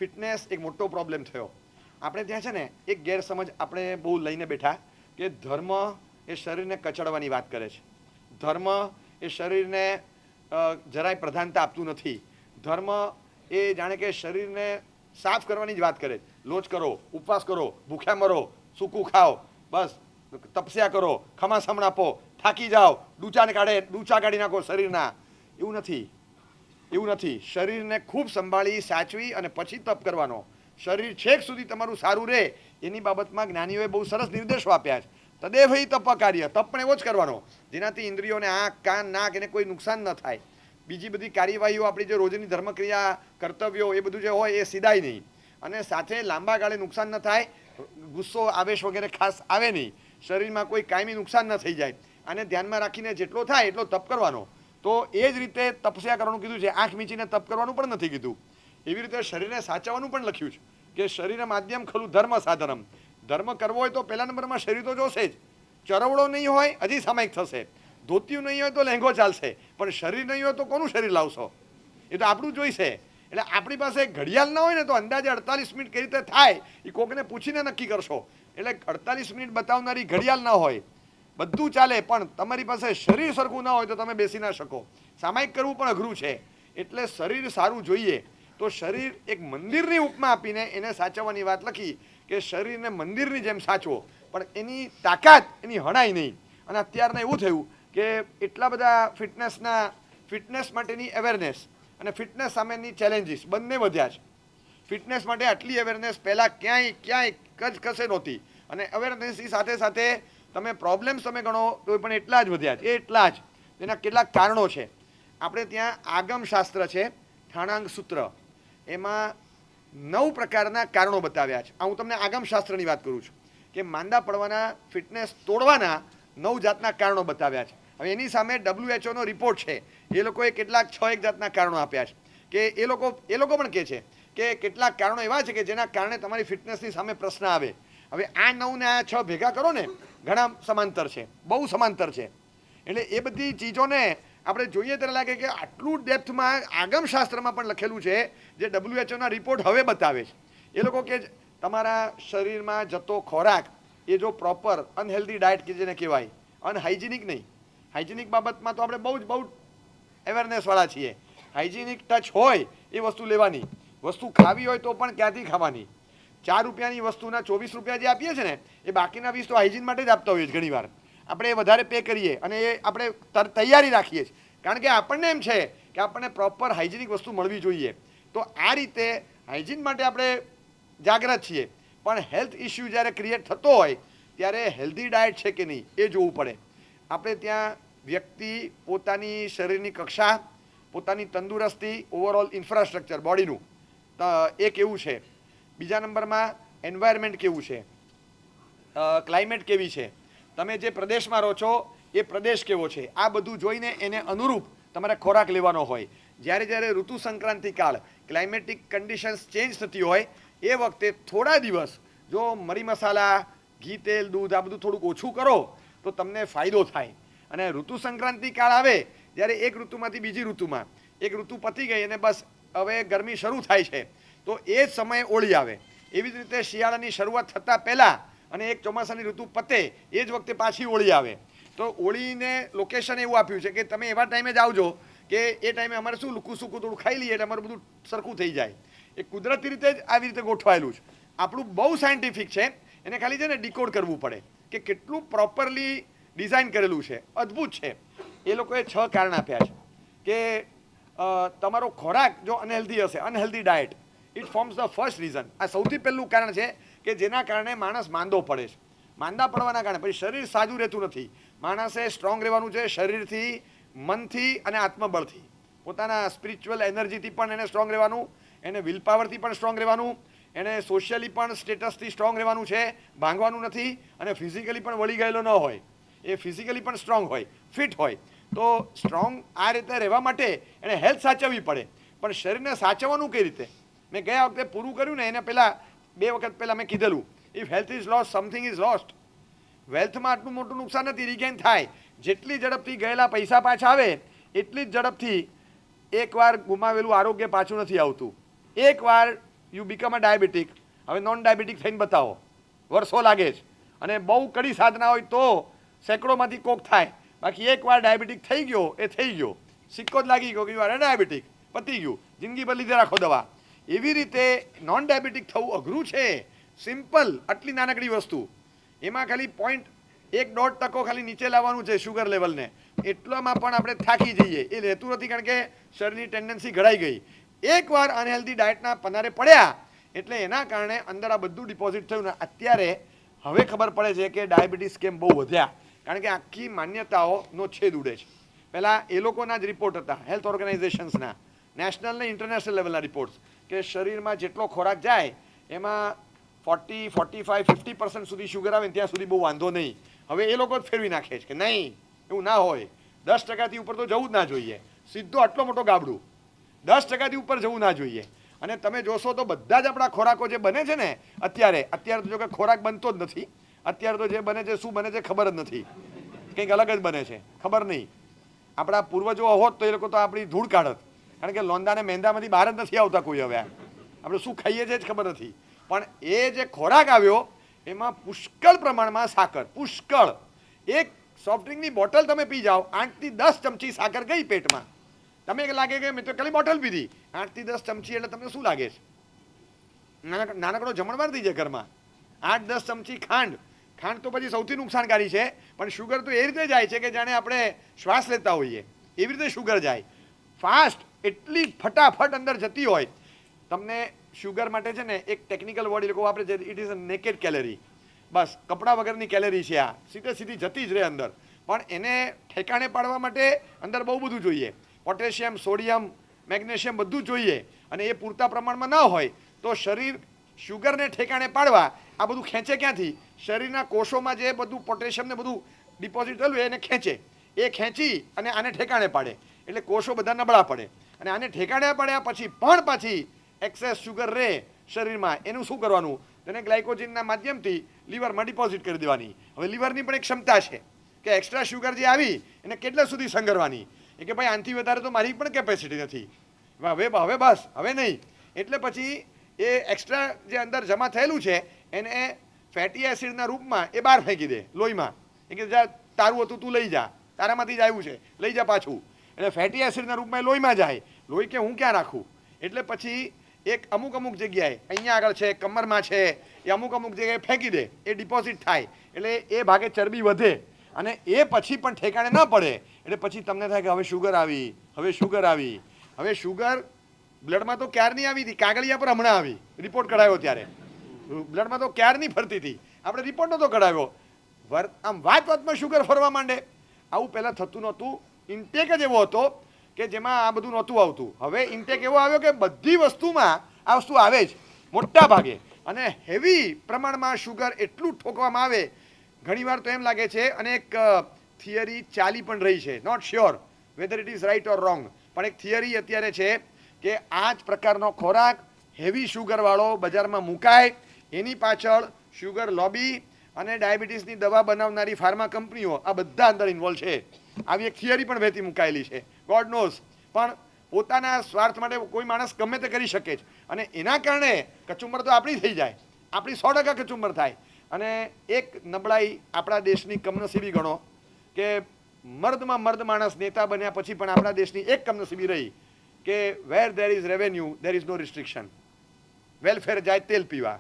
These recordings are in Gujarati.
ફિટનેસ એક મોટો પ્રોબ્લેમ થયો. આપણે ત્યાં છે ને એક ગેરસમજ આપણે બહુ લઈને બેઠા કે ધર્મ એ શરીરને કચડવાની વાત કરે છે. ધર્મ એ શરીરને જરાય પ્રધાનતા આપતું નથી. ધર્મ એ જાણે કે શરીરને સાફ કરવાની જ વાત કરે. લોચ કરો, ઉપવાસ કરો, ભૂખ્યા મરો, સૂકું ખાઓ, બસ તપસ્યા કરો, ખમાસમણ આપો, થાકી જાઓ, ડૂચા કાઢી નાખો શરીરના. એવું નથી. શરીરને ખૂબ સંભાળી સાચવી અને પછી તપ કરવાનો. શરીર છેક સુધી તમારું સારું રહે એની બાબતમાં જ્ઞાનીઓએ બહુ સરસ નિર્દેશો આપ્યા છે. તદેવહી તપ કાર્ય, તપ પણ એવો જ કરવાનો જેનાથી ઇન્દ્રિયોને આંખ, કાન, નાક એને કોઈ નુકસાન ન થાય. બીજી બધી કાર્યવાહીઓ આપણી જે રોજની ધર્મક્રિયા, કર્તવ્યો એ બધું જે હોય એ સીધાય નહીં. અને સાથે લાંબા ગાળે નુકસાન ન થાય, ગુસ્સો, આવેશ વગેરે ખાસ આવે નહીં, શરીરમાં કોઈ કાયમી નુકસાન ન થઈ જાય. આને ધ્યાનમાં રાખીને જેટલો થાય એટલો તપ કરવાનો. તો એ જ રીતે તપસ્યા કરવાનું કીધું છે. આંખ મીચીને તપ કરવાનું પણ નથી કીધું. એવી રીતે શરીરને સાચવવાનું પણ લખ્યું છે કે શરીર માધ્યમ ખલું ધર્મ સાધનમ. ધર્મ કરવો હોય તો પહેલા નંબરમાં શરીર તો જોશે જ. ચરવડો નહીં હોય હજી સામાયિક થશે, ધોતિયું નહીં હોય તો લહેંગો ચાલશે, પણ શરીર નહીં હોય તો કોનું શરીર લાવશો? એ તો આપણું જોઈશે. એટલે આપણી પાસે ઘડિયાળ ના હોય ને તો અંદાજે 48 મિનિટ કઈ રીતે થાય એ કોકને પૂછીને નક્કી કરશો. એટલે 48 મિનિટ બતાવનારી ઘડિયાળ ના હોય, બધું ચાલે, પણ તમારી પાસે શરીર સરખું ના હોય તો તમે બેસી ના શકો. સામાયિક કરવું પણ અઘરું છે. એટલે શરીર સારું જોઈએ. તો શરીર એક મંદિરની ઉપમા આપીને એને સાચવવાની વાત લખી કે શરીરને મંદિરની જેમ સાચવો, પણ એની તાકાત એની હણાય નહીં. અને અત્યારના એવું થયું કે એટલા બધા ફિટનેસ માટેની અવેરનેસ અને ફિટનેસ સામેની ચેલેન્જીસ બંને વધ્યા છે. ફિટનેસ માટે આટલી અવેરનેસ પહેલાં ક્યાંય કશે નહોતી. અને અવેરનેસની સાથે સાથે તમે પ્રોબ્લેમ્સ તમે ગણો તો પણ એટલા જ વધ્યા છે. એટલા જ એના કેટલાક કારણો છે. આપણે ત્યાં આગમ શાસ્ત્ર છે, ઠાણાંગ સૂત્ર, એમાં 9 પ્રકારના કારણો બતાવ્યા છે. હું તમને આગમ શાસ્ત્રની વાત કરું છું કે માંદા પડવાના, ફિટનેસ તોડવાના 9 જાતના કારણો બતાવ્યા છે. હવે એની સામે WHO રિપોર્ટ છે. એ લોકોએ કેટલાક 6 જાતના કારણો આપ્યા છે કે એ લોકો પણ કહે છે કે કેટલાક કારણો એવા છે કે જેના કારણે તમારી ફિટનેસની સામે પ્રશ્ન આવે. હવે આ 9 ને આ 6 ભેગા કરો ને, ઘણા સમાંતર છે, બહુ સમાંતર છે. એટલે એ બધી ચીજોને આપણે જોઈએ ત્યારે લાગે કે આટલું ડેપ્થમાં આગમશાસ્ત્રમાં પણ લખેલું છે જે WHOના રિપોર્ટ હવે બતાવે છે. એ લોકો કે તમારા શરીરમાં જતો ખોરાક એ જો પ્રોપર અનહેલ્ધી ડાયટ કે જેને કહેવાય, અનહાઇજેનિક નહીં. હાઇજેનિક બાબતમાં તો આપણે બહુ અવેરનેસવાળા છીએ. હાઇજેનિક ટચ હોય એ વસ્તુ લેવાની, વસ્તુ ખાવી હોય તો પણ ક્યાંથી ખાવાની. 4 રૂપિયાની વસ્તુના 24 રૂપિયા જે આપીએ છીએ ને એ બાકીના 20 તો હાઇજીન માટે જ આપતા હોઈએ છીએ. ઘણી વાર આપણે વધારે પે કરીએ અને એ આપણે તૈયારી રાખીએ છીએ, કારણ કે આપણને એમ છે કે આપણને પ્રોપર હાઇજેનિક વસ્તુ મળવી જોઈએ. તો આ રીતે હાઇજીન માટે આપણે જાગૃત છીએ, પણ હેલ્થ ઇસ્યુ જ્યારે ક્રિએટ થતો હોય ત્યારે હેલ્ધી ડાયટ છે કે નહીં એ જોવું પડે. આપણે ત્યાં વ્યક્તિ પોતાની શરીરની કક્ષા, પોતાની તંદુરસ્તી, ઓવરઓલ ઇન્ફ્રાસ્ટ્રક્ચર બોડીનું એ કેવું છે, બીજા નંબરમાં એન્વાયરમેન્ટ કેવું છે, ક્લાઇમેટ કેવી છે, તમે જે પ્રદેશમાં રહો છો એ પ્રદેશ કેવો છે, આ બધું જોઈને એને અનુરૂપ તમારે ખોરાક લેવાનો હોય. જ્યારે ઋતુ સંક્રાંતિ કાળ, ક્લાઇમેટિક કન્ડિશન્સ ચેન્જ થતી હોય એ વખતે થોડા દિવસ જો મરી મસાલા, ઘી, તેલ, દૂધ આ બધું થોડુંક ઓછું કરો તો તમને ફાયદો થાય. અને ઋતુ સંક્રાંતિ કાળ આવે જ્યારે એક ઋતુમાંથી બીજી ઋતુમાં, એક ઋતુ પતી ગઈ અને બસ હવે ગરમી શરૂ થાય છે તો એ જ સમયે હોળી આવે. એવી જ રીતે શિયાળાની શરૂઆત થતાં પહેલાં અને એક ચોમાસાની ઋતુ પતે એ જ વખતે પાછી હોળી આવે. તો હોળીને લોકેશન એવું આપ્યું છે કે તમે એવા ટાઈમે જ આવજો કે એ ટાઈમે અમારે શું લુકું સૂકું થોડું ખાઈ લઈએ એટલે અમારું બધું સરખું થઈ જાય. એ કુદરતી રીતે જ આવી રીતે ગોઠવાયેલું છે. આપણું બહુ સાયન્ટિફિક છે, એને ખાલી છે ને ડીકોડ કરવું પડે કે કેટલું પ્રોપરલી ડિઝાઇન કરેલું છે, અદ્ભુત છે. એ લોકોએ 6 કારણ આપ્યા છે કે તમારો ખોરાક જો અનહેલ્ધી હશે, unhealthy diet, it forms the first reason. આ સૌથી પહેલું કારણ છે કે જેના કારણે માણસ માંદો પડે છે. માંદા પડવાના કારણે પછી શરીર સાજું રહેતું નથી. માણસે સ્ટ્રોંગ રહેવાનું છે શરીરથી, મનથી અને આત્મબળથી. પોતાના સ્પિરિચ્યુઅલ એનર્જીથી પણ એને સ્ટ્રોંગ રહેવાનું, એને વિલ પાવરથી પણ સ્ટ્રોંગ રહેવાનું, એને સોશિયલી પણ સ્ટેટસથી સ્ટ્રોંગ રહેવાનું છે, ભાંગવાનું નથી, અને ફિઝિકલી પણ વળી ગયેલો ન હોય, એ ફિઝિકલી પણ સ્ટ્રોંગ હોય, ફિટ હોય. તો સ્ટ્રોંગ આ રીતે રહેવા માટે એને હેલ્થ સાચવવી પડે. પણ શરીરને સાચવવાનું કઈ રીતે? મેં ગયા વખતે પૂરું કર્યું ને એને પહેલાં 2 વખત પહેલાં મેં કીધેલું, if health is lost something is lost. વેલ્થમાં આટલું મોટું નુકસાન નથી, રિગેન થાય. જેટલી ઝડપથી ગયેલા પૈસા પાછા આવે એટલી જ ઝડપથી એકવાર ગુમાવેલું આરોગ્ય પાછું નથી આવતું. એકવાર યુ બીકમ અ ડાયાબિટીક. હવે નોન ડાયાબિટીક થઈને બતાવો, વર્ષો લાગે છે. અને બહુ કડી સાધના હોય તો સેંકડોમાંથી કોક થાય. બાકી એકવાર ડાયાબિટીક થઈ ગયો એ થઈ ગયો, સિક્કો જ લાગી ગયો કે યુ આર ડાયાબિટીક, પતી ગયું, જિંદગીભર લીધે રાખો દવા. એવી રીતે નોન ડાયાબિટીક થવું અઘરું છે. સિમ્પલ, આટલી નાનકડી વસ્તુ, એમાં ખાલી 0.1-1.5% ખાલી નીચે લાવવાનું છે શુગર લેવલને. એટલામાં પણ આપણે થાકી જઈએ. એ રહેતું નથી, કારણ કે શરીરની ટેન્ડન્સી ઘડાઈ ગઈ. એકવાર અનહેલ્ધી ડાયટના પનારે પડ્યા એટલે એના કારણે અંદર આ બધું ડિપોઝિટ થયું ને અત્યારે હવે ખબર પડે છે કે ડાયાબિટીસ કેમ બહુ વધ્યા. કારણ કે આખી માન્યતાઓનો છેદ ઉડે છે. પહેલાં એ લોકોના જ રિપોર્ટ હતા, હેલ્થ ઓર્ગેનાઇઝેશન્સના, નેશનલ ને ઇન્ટરનેશનલ લેવલના રિપોર્ટ્સ, કે શરીરમાં જેટલો ખોરાક જાય એમાં 40, 45, 50% સુધી શુગર આવે ત્યાં સુધી બહુ વાંધો નહીં. હવે એ લોકો જ ફેરવી નાખે છે કે નહીં, એવું ના હોય, 10%થી ઉપર તો જવું જ ના જોઈએ. સીધો આટલો મોટો ગાબડું, 10%થી ઉપર જવું ના જોઈએ. અને તમે જોશો તો બધા જ આપણા ખોરાકો જે બને છે ને અત્યારે તો જો કે ખોરાક બનતો જ નથી. અત્યારે તો જે બને છે શું બને છે ખબર જ નથી, કંઈક અલગ જ બને છે, ખબર નહીં. આપણા પૂર્વજો હોત તો એ લોકો તો આપણી ધૂળ કાઢત, કારણ કે લોંદાને મહેંદામાંથી બહાર જ નથી આવતા કોઈ. હવે આપણે શું ખાઈએ છીએ જ ખબર નથી. પણ એ જે ખોરાક આવ્યો એમાં પુષ્કળ પ્રમાણમાં સાકર, પુષ્કળ. એક સોફ્ટ ડ્રિંકની બોટલ તમે પી જાઓ, 8 થી 10 ચમચી સાકર ગઈ પેટમાં. તમે લાગે કે મેં તો ખાલી બોટલ પીધી, 8 થી 10 ચમચી એટલે તમને શું લાગે છે? નાનકડો જમણવાર થઈ જાય ઘરમાં. 8-10 ચમચી ખાંડ. ખાંડ તો પછી સૌથી નુકસાનકારી છે, પણ શુગર તો એ રીતે જાય છે કે જાણે આપણે શ્વાસ લેતા હોઈએ એવી રીતે શુગર જાય ફાસ્ટ. એટલી ફટાફટ અંદર જતી હોય. તમને શુગર માટે છે ને એક ટેકનિકલ વર્ડ એ લોકો વાપરે છે, it is a naked calorie. બસ કપડા વગરની કેલેરી છે આ, સીધી જતી જ રહે અંદર. પણ એને ઠેકાણે પાડવા માટે અંદર બહુ બધું જોઈએ, પોટેશિયમ, સોડિયમ, મેગ્નેશિયમ બધું જોઈએ. અને એ પૂરતા પ્રમાણમાં ન હોય તો શરીર શુગરને ઠેકાણે પાડવા આ બધું ખેંચે ક્યાંથી? શરીરના કોષોમાં જે બધું પોટેશિયમ ને બધું ડિપોઝિટ થયેલું એને ખેંચે. એ ખેંચી અને આને ઠેકાણે પાડે એટલે કોષો બધા નબળા પડે. અને આને ઠેકાણે પાડ્યા પછી પણ પાછી એક્સેસ શુગર રહે શરીરમાં, એનું શું કરવાનું? તેને ગ્લાયકોજનના માધ્યમથી લીવરમાં ડિપોઝિટ કરી દેવાની. હવે લીવરની પણ એક ક્ષમતા છે કે એક્સ્ટ્રા શુગર જે આવી એને કેટલા સુધી સંઘરવાની. એ કે ભાઈ આનાથી વધારે તો મારી પણ કેપેસિટી નથી, હવે બસ હવે નહીં. એટલે પછી એ એક્સ્ટ્રા જે અંદર જમા થયેલું છે એને ફેટી એસિડના રૂપમાં એ બહાર ફેંકી દે લોહીમાં. એ કે જા તારું હતું તું લઈ જા, તારામાંથી જ આવ્યું છે લઈ જા પાછું. એટલે ફેટી એસિડના રૂપમાં એ લોહીમાં જાય. લોહી કે હું ક્યાં રાખું? એટલે પછી એક અમુક જગ્યાએ અહીંયા આગળ છે, કમરમાં છે, એ અમુક જગ્યાએ ફેંકી દે, એ ડિપોઝિટ થાય. એટલે એ ભાગે ચરબી વધે અને એ પછી પણ ઠેકાણે ન પડે. એટલે પછી તમને થાય કે હવે શુગર આવી. હવે શુગર બ્લડમાં તો ક્યારની આવી હતી, કાગળિયા પર હમણાં આવી, રિપોર્ટ કઢાવ્યો ત્યારે. બ્લડમાં તો ક્યારની ફરતી હતી, આપણે રિપોર્ટ નહોતો કઢાવ્યો. આમ વાતમાં શુગર ફરવા માંડે. આવું પહેલાં થતું નહોતું. ઇન્ટેક જ એવો હતો કે જેમાં આ બધું નહોતું આવતું. હવે ઇન્ટેક એવો આવ્યો કે બધી વસ્તુમાં આ વસ્તુ આવે જ મોટા ભાગે. અને હેવી પ્રમાણમાં શુગર એટલું ઠોકવામાં આવે, ઘણીવાર તો એમ લાગે છે, અને એક થિયરી ચાલી પણ રહી છે, not sure whether it is right or wrong, પણ એક થિયરી અત્યારે છે કે આ જ પ્રકારનો ખોરાક હેવી શુગરવાળો બજારમાં મુકાય, એની પાછળ શુગર લોબી અને ડાયાબિટીસની દવા બનાવનારી ફાર્મા કંપનીઓ આ બધા અંદર ઇન્વોલ્વ છે. આવી એક થિયરી પણ વહેતી મુકાયેલી છે, ગોડ નોઝ. પણ પોતાના સ્વાર્થ માટે કોઈ માણસ ગમે તે કરી શકે છે. અને એના કારણે કચુંબર તો આપણી થઈ જાય, આપણી 100% કચુંબર થાય. અને એક નબળાઈ આપણા દેશની કમનસીબી ગણો કે મર્દમાં મર્દ માણસ નેતા બન્યા પછી પણ આપણા દેશની એક કમનસીબી રહી કે where there is revenue there is no restriction. Welfare જાય તેલ પીવા,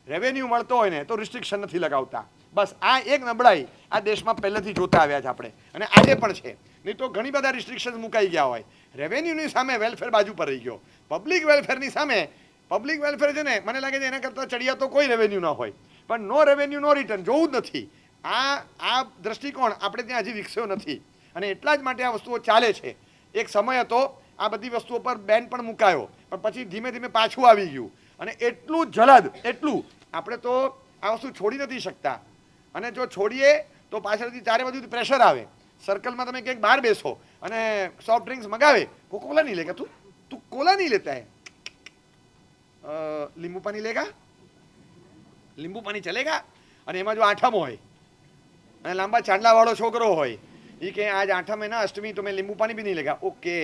રેવન્યુ મળતો હોય ને તો રિસ્ટ્રિક્શન નથી લગાવતા. બસ આ એક નબળાઈ આ દેશમાં પહેલેથી જોતા આવ્યા છે આપણે, અને આજે પણ છે. નહીં તો ઘણી બધા રિસ્ટ્રિક્શન મુકાઈ ગયા હોય. રેવન્યુની સામે વેલફેર બાજુ પર રહી ગયો. પબ્લિક વેલફેરની સામે પબ્લિક વેલફેર છે ને, મને લાગે છે એના કરતાં ચડિયા તો કોઈ રેવન્યુ ન હોય. પણ નો રેવન્યુ નો રિટર્ન જોવું જ નથી. આ દ્રષ્ટિકોણ આપણે ત્યાં હજી વિકસ્યો નથી. અને એટલા જ માટે આ વસ્તુઓ ચાલે છે. એક સમય હતો આ બધી વસ્તુઓ પર બેન પણ મુકાયો, પણ પછી ધીમે ધીમે પાછું આવી ગયું. અને એટલું જલદ, એટલું આપણે તો આ વસ્તુ છોડી નથી શકતા. અને જો છોડીએ તો પાછળથી ચારે બાજુ પ્રેશર આવે. સર્કલમાં તમે ક્યાંક બહાર બેસો અને સોફ્ટ ડ્રિંક્સ મગાવે, કોલા નહીં લેગા, તું કોલા નહીં લેતા હે, લીંબુ પાણી લેગા, લીંબુ પાણી ચલેગા. અને એમાં જો આઠમ હોય અને લાંબા ચાંદલાવાળો છોકરો હોય, એ કે આજ આઠમ હે ના અષ્ટમી તો મેં લીંબુ પાણી બી નહીં લેગા. ઓકે,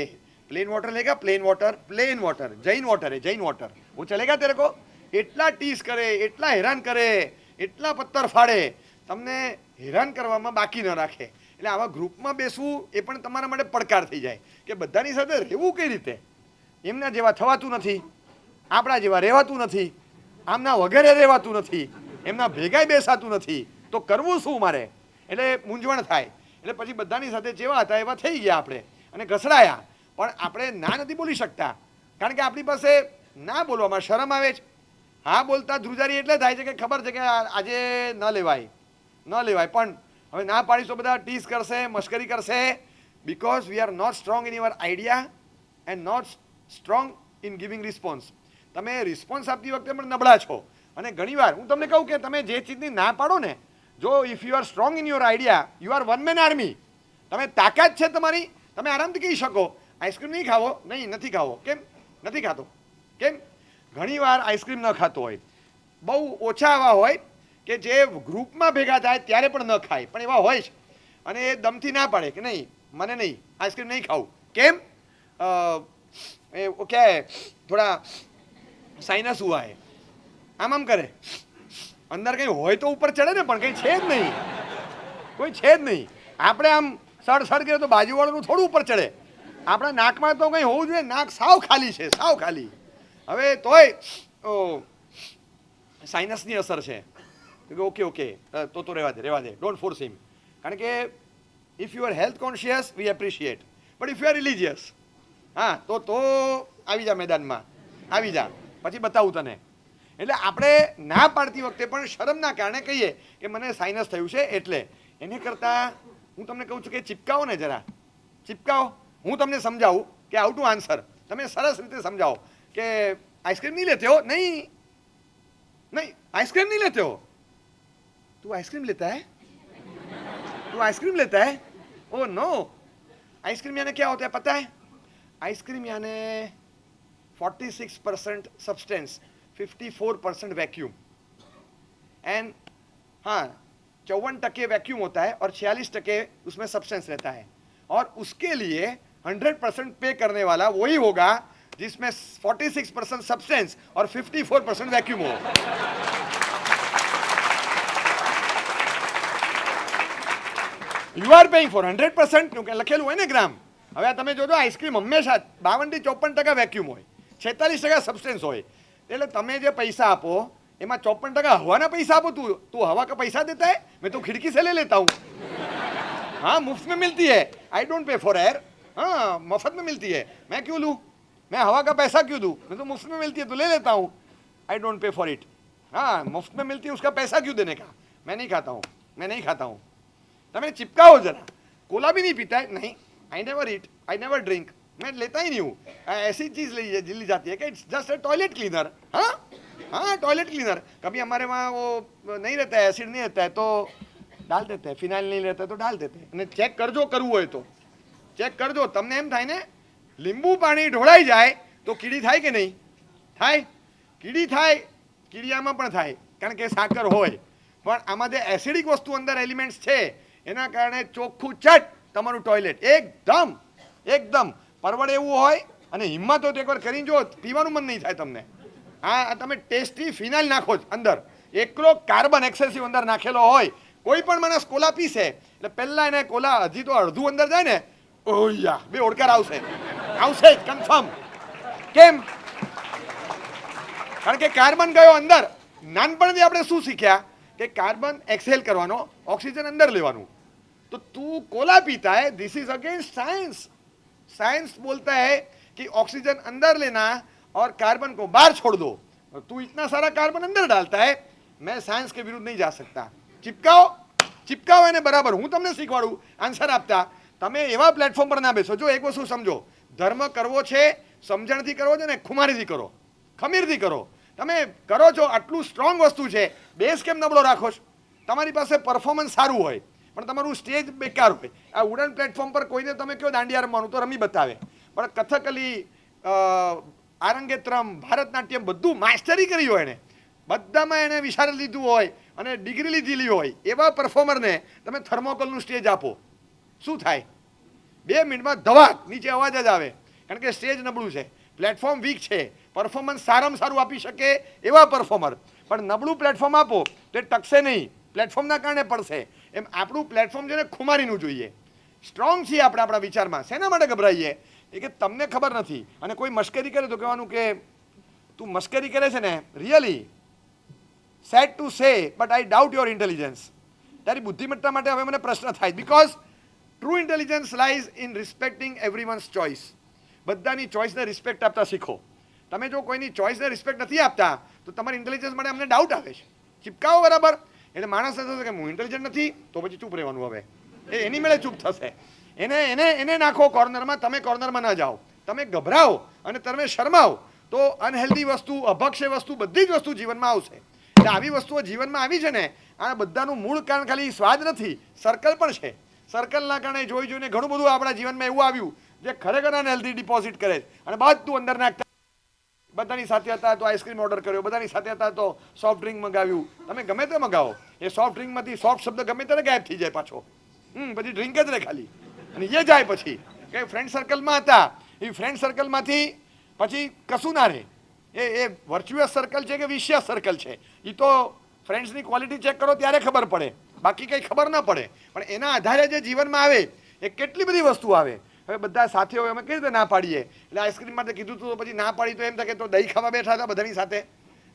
प्लेन वाटर लेगा, प्लेन वाटर, जैन वाटर है, जैन वाटर, वो चलेगा तेरे को? એટલા ટીસ કરે, એટલા હેરાન કરે, એટલા પથ્થર ફાડે, તમને હેરાન કરવામાં બાકી ન રાખે. એટલે આવા ગ્રુપમાં બેસવું એ પણ તમારા માટે પડકાર થઈ જાય કે બધાની સાથે રહેવું કઈ રીતે. એમના જેવા થવાતું નથી, આપણા જેવા રહેવાતું નથી, આમના વગેરે રહેવાતું નથી, એમના ભેગાય બેસાતું નથી, તો કરવું શું મારે? એટલે મૂંઝવણ થાય. એટલે પછી બધાની સાથે જેવા હતા એવા થઈ ગયા આપણે અને ઘસડાયા, પણ આપણે ના નથી બોલી શકતા કારણ કે આપણી પાસે ના બોલવામાં શરમ આવે છે. હા બોલતા ધ્રુજારી એટલે થાય છે કે ખબર છે કે આજે ન લેવાય, પણ હવે ના પાડીશ તો બધા ટીસ કરશે, મશ્કરી કરશે. Because we are not strong in your idea and not strong in giving response. તમે રિસ્પોન્સ આપતી વખતે પણ નબળા છો. અને ઘણીવાર હું તમને કહું કે તમે જે ચીજની ના પાડો ને, જો if you R strong in your idea, you are one man army, તમે તાકાત છે તમારી, તમે આરામથી કહી શકો આઈસ્ક્રીમ નહીં ખાવો, નહીં નથી ખાવો. કેમ નથી ખાતો? કેમ? ઘણીવાર આઈસ્ક્રીમ ન ખાતો હોય, બહુ ઓછા એવા હોય કે જે ગ્રુપમાં ભેગા થાય ત્યારે પણ ન ખાય, પણ એવા હોય જ અને એ દમથી ના પાડે કે નહીં મને નહીં આઈસ્ક્રીમ નહીં ખાવું. કેમ? એ ઓકે થોડા સાઇનસ હુઆ હે, આમ કરે, અંદર કંઈ હોય તો ઉપર ચડે ને, પણ કંઈ છે જ નહીં, કોઈ છે જ નહીં. આપણે આમ સડ કરીએ તો બાજુવાળાનું થોડું ઉપર ચડે, આપણા નાકમાં તો કંઈ હોવું જોઈએ, નાક સાવ ખાલી છે, સાવ ખાલી. હવે તોય સાઇનસની અસર છે. ઓકે તો રહેવા દે, ડોન્ટ ફોર્સ હિમ. કારણ કે if you are health conscious we appreciate, but if you are religious, હા તો આવી જા મેદાનમાં, આવી જા, પછી બતાવું તને. એટલે આપણે ના પાડતી વખતે પણ શરમના કારણે કહીએ કે મને સાઇનસ થયું છે. એટલે એને કરતાં હું તમને કહું છું કે ચિપકાવો ને, જરા ચિપકાવો. હું તમને સમજાવું કે હાઉ ટુ આન્સર, તમે સરસ રીતે સમજાવો કે आइसक्रीम नहीं लेते हो? नहीं आइसक्रीम नहीं लेते हो? तू आइसक्रीम लेता है? तू आइसक्रीम लेता है? ओ नो, आइसक्रीम यानी क्या होता है पता है? आइसक्रीम यानी 46% सब्सटेंस, 54% वैक्यूम. एंड हाँ 54% वैक्यूम होता है और 46% उसमें सब्सटेंस रहता है. और उसके लिए 100% पे करने वाला वही होगा जिसमें 46% सब्सटेंस और 54% वैक्यूम हो. यू आर पेइंग फॉर 100% क्योंकि લખેલું હોય ને ગ્રામ. હવે તમે જોજો આઈસ્ક્રીમ હંમેશા 52 થી 54% વેક્યુમ હોય, 46% સબસ્ટેન્સ હોય. એટલે તમે જે પૈસા આપો એમાં 54% હવાના પૈસા આપો. તું હવા કા પૈસા દેતા है? मैं तो खिड़की से ले लेता हूँ. हाँ मुफ्त में मिलती है, I don't pay for air. हाँ मफत में मिलती है, मैं क्यों लूँ? मैं हवा का पैसा क्यों दूँ? मैं तो मुफ्त में मिलती है तो ले लेता हूँ. I don't pay for it. हाँ मुफ्त में मिलती है उसका पैसा क्यों देने का? मैं नहीं खाता हूँ, मैं नहीं खाता हूँ. તમે चिपकाओ जरा. कोला भी नहीं पीता है? नहीं, I never eat, I never drink, मैं लेता ही नहीं हूँ. ऐसी चीज़ ली जाती है कि it's just a toilet cleaner. हाँ टॉयलेट क्लीनर. कभी हमारे वहाँ वो नहीं रहता है, एसिड नहीं रहता है तो डाल देते हैं, फिनाइल नहीं रहता है तो डाल देते हैं. અને ચેક કરજો, કરવું હોય તો ચેક કરજો. તમને એમ થાય ને લીંબુ પાણી ઢોળાઈ જાય તો કીડી થાય કે નહીં થાય? કીડી થાય, કીડિયામાં પણ થાય કારણ કે સાકર હોય. પણ આમાં જે એસિડિક વસ્તુ અંદર એલિમેન્ટ્સ છે એના કારણે ચોખ્ખું ચટ તમારું ટોયલેટ એકદમ પરવડે એવું હોય. અને હિંમત હોય તો એકવાર કરીને જો, પીવાનું મન નહીં થાય તમને. હા તમે ટેસ્ટી ફિનાઇલ નાખો અંદર, એકલો કાર્બન એક્સેસિવ અંદર નાખેલો હોય. કોઈ પણ માણસ કોલા પીશે એટલે પહેલાં એને કોલા હજી તો અડધું અંદર જાય ને, ઓયા બે ઓડકાર આવશે જ કન્ફર્મ. કેમ? કારણ કે કાર્બન ગયો અંદર. નાનપણથી આપણે શું શીખ્યા કે કાર્બન એક્સહેલ કરવાનો, ઓક્સિજન અંદર લેવાનું. तो तू कोला पीता है, this is against science. Science बोलता है कि ऑक्सीजन अंदर लेना और कार्बन को बाहर छोड़ दो. तू इतना सारा कार्बन अंदर डालता है, मैं साइंस के विरुद्ध नहीं जा सकता. चिपकाओ એને બરાબર. હું તમને શીખવાડું આન્સર આપતા. તમે એવા પ્લેટફોર્મ પર ના બેસો. જો એક વસ્તુ સમજો, ધર્મ કરવો છે સમજણથી કરવો છે ને ખુમારીથી કરો, ખમીરથી કરો. તમે કરો છો આટલું સ્ટ્રોંગ વસ્તુ છે, બેઝ કેમ નબળો રાખો છો? તમારી પાસે પરફોર્મન્સ સારું હોય પણ તમારું સ્ટેજ બેકાર હોય. આ વુડન પ્લેટફોર્મ પર કોઈને તમે કહો દાંડિયા રમવાનું તો રમી બતાવે, પણ કથકલી, આરંગેત્રમ, ભારતનાટ્યમ બધું માસ્ટરી કરી હોય એને, બધામાં એને વિશારદ લીધું હોય અને ડિગ્રી લીધેલી હોય, એવા પરફોર્મરને તમે થર્મોકોલનું સ્ટેજ આપો, શું થાય? 2 મિનિટમાં ધવાક નીચે અવાજ જ આવે. કારણ કે સ્ટેજ નબળું છે, પ્લેટફોર્મ વીક છે, પરફોર્મન્સ સારામાં સારું આપી શકે એવા પરફોર્મર, પણ નબળું પ્લેટફોર્મ આપો તો એ ટકશે નહીં, પ્લેટફોર્મના કારણે પડશે. એમ આપણું પ્લેટફોર્મ છે ને ખુમારીનું જોઈએ. સ્ટ્રોંગ છીએ આપણે આપણા વિચારમાં. શેના માટે ગભરાઈએ? એ કે તમને ખબર નથી, અને કોઈ મશ્કરી કરે તો કહેવાનું કે તું મશ્કરી કરે છે ને, really sad to say but I doubt your intelligence. તારી બુદ્ધિમત્તા માટે હવે મને પ્રશ્ન થાય, because true intelligence lies in respecting everyone's choice. બધાની ચોઇસને રિસ્પેક્ટ આપતા શીખો. તમે જો કોઈની ચોઇસને રિસ્પેક્ટ નથી આપતા તો તમારી ઇન્ટેલિજન્સ માટે અમને ડાઉટ આવે છે. ચીપકાવો બરાબર. એટલે માણસ થશે કે હું ઇન્ટેલિજન્ટ નથી તો પછી ચૂપ રહેવાનું. હવે એ એની મેળે ચૂપ થશે. એને નાખો કોર્નરમાં, તમે કોર્નરમાં ના જાઓ. તમે ગભરાઓ અને તમે શરમાઓ તો અનહેલ્ધી વસ્તુ, અભક્ષ્ય વસ્તુ, બધી જ વસ્તુ જીવનમાં આવશે. એટલે આવી વસ્તુઓ જીવનમાં આવી છે ને, આ બધાનું મૂળ કારણ ખાલી સ્વાદ નથી, સર્કલ પણ છે. સર્કલના કારણે જોઈને ઘણું બધું આપણા જીવનમાં એવું આવ્યું જે ખરેખર અનહેલ્ધી ડિપોઝિટ કરે છે અને બધું અંદર નાખતા. બધાની સાથે હતા તો આઈસ્ક્રીમ ઓર્ડર કર્યો, બધાની સાથે હતા તો સોફ્ટ ડ્રિંક મંગાવ્યું. તમે ગમે તે મંગાવો, એ સોફ્ટ ડ્રિંકમાંથી સોફ્ટ શબ્દ ગમે ત્યારે ગાયબ થઈ જાય પાછો. પછી ડ્રિંક જ રહે ખાલી, અને એ જાય પછી કે ફ્રેન્ડ સર્કલમાં હતા, એ ફ્રેન્ડ સર્કલમાંથી પછી કશું ના રહે. એ વર્ચ્યુઅસ સર્કલ છે કે વિશિયસ સર્કલ છે, એ તો ફ્રેન્ડ્સની ક્વોલિટી ચેક કરો ત્યારે ખબર પડે, બાકી કંઈ ખબર ના પડે. પણ એના આધારે જે જીવનમાં આવે એ કેટલી બધી વસ્તુ આવે. હવે બધા સાથે હોય, અમે કેવી રીતે ના પાડીએ? એટલે આઈસ્ક્રીમ માટે કીધું તો પછી ના પાડી તો એમ થાય કે તો દહીં ખાવા બેઠા હતા બધાની સાથે,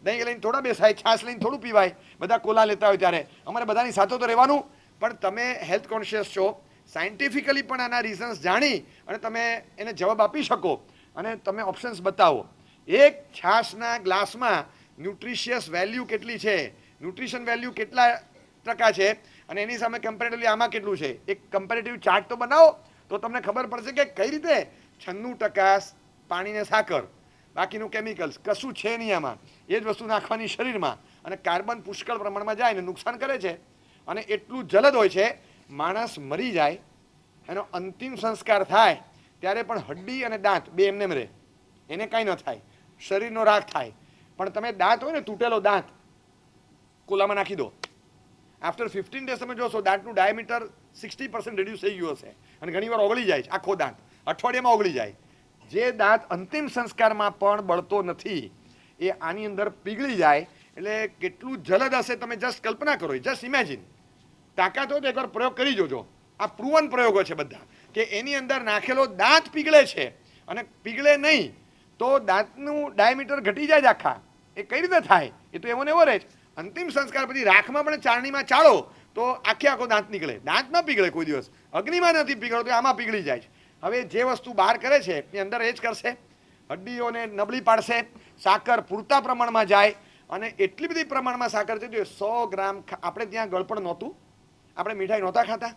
દહીં લઈને થોડા બેસાય, છાશ લઈને થોડું પીવાય, બધા કોલા લેતા હોય ત્યારે. અમારે બધાની સાથે તો રહેવાનું. પણ તમે હેલ્થ કોન્શિયસ છો, સાયન્ટિફિકલી પણ આના રીઝન્સ જાણી અને તમે એને જવાબ આપી શકો અને તમે ઓપ્શન્સ બતાવો. એક છાશના ગ્લાસમાં ન્યુટ્રિશિયસ વેલ્યુ કેટલી છે, ન્યુટ્રિશન વેલ્યુ કેટલા ટકા છે અને એની સામે કમ્પેરેટિવલી આમાં કેટલું છે, એક કમ્પેરેટિવ ચાર્ટ તો બનાવો તો તમને ખબર પડશે કે કઈ રીતે 96% પાણીને સાકર, બાકીનું કેમિકલ્સ કશું છે નહીં આમાં. એ જ વસ્તુ નાખવાની શરીરમાં અને કાર્બન પુષ્કળ પ્રમાણમાં જાય ને નુકસાન કરે છે. અને એટલું જલદ હોય છે, માણસ મરી જાય, એનો અંતિમ સંસ્કાર થાય ત્યારે પણ હડ્ડી અને દાંત બે એમને રહે, એને કાંઈ ન થાય, શરીરનો રાખ થાય. પણ તમે દાંત હોય ને, તૂટેલો દાંત કોલામાં નાખી દો, આફ્ટર 15 ડેઝ તમે જોશો દાંતનું ડાયામીટર 60% રિડ્યુસ થઈ ગયું હશે અને ઘણીવાર ઓગળી જાય છે. આખો દાંત અઠવાડિયામાં ઓગળી જાય. જે દાંત અંતિમ સંસ્કારમાં પણ બળતો નથી એ આની અંદર પીગળી જાય. એટલે કેટલું જલદ હશે તમે જસ્ટ કલ્પના કરો, જસ્ટ ઇમેજિન. તાકાત હોય તો એકવાર પ્રયોગ કરી જોજો. આ પ્રૂવન પ્રયોગો છે બધા, કે એની અંદર નાખેલો દાંત પીગળે છે અને પીગળે નહીં તો દાંતનું ડાયામીટર ઘટી જાય આખા. એ કઈ રીતે થાય? એ તો એવો ને એવો રહે જ. અંતિમ સંસ્કાર પછી રાખમાં પણ ચારણીમાં ચાળો તો આખો દાંત નીકળે. દાંત ન પીગળે કોઈ દિવસ, અગ્નિમાં નથી પીગળતો, આમાં પીગળી જાય છે. હવે જે વસ્તુ બહાર કરે છે એ અંદર એ જ કરશે, હડ્ડીઓને નબળી પાડશે. સાકર પૂરતા પ્રમાણમાં જાય અને એટલી બધી પ્રમાણમાં સાકર છે, 100 ગ્રામ. આપણે ત્યાં ગળપણ નહોતું, આપણે મીઠાઈ નહોતા ખાતા,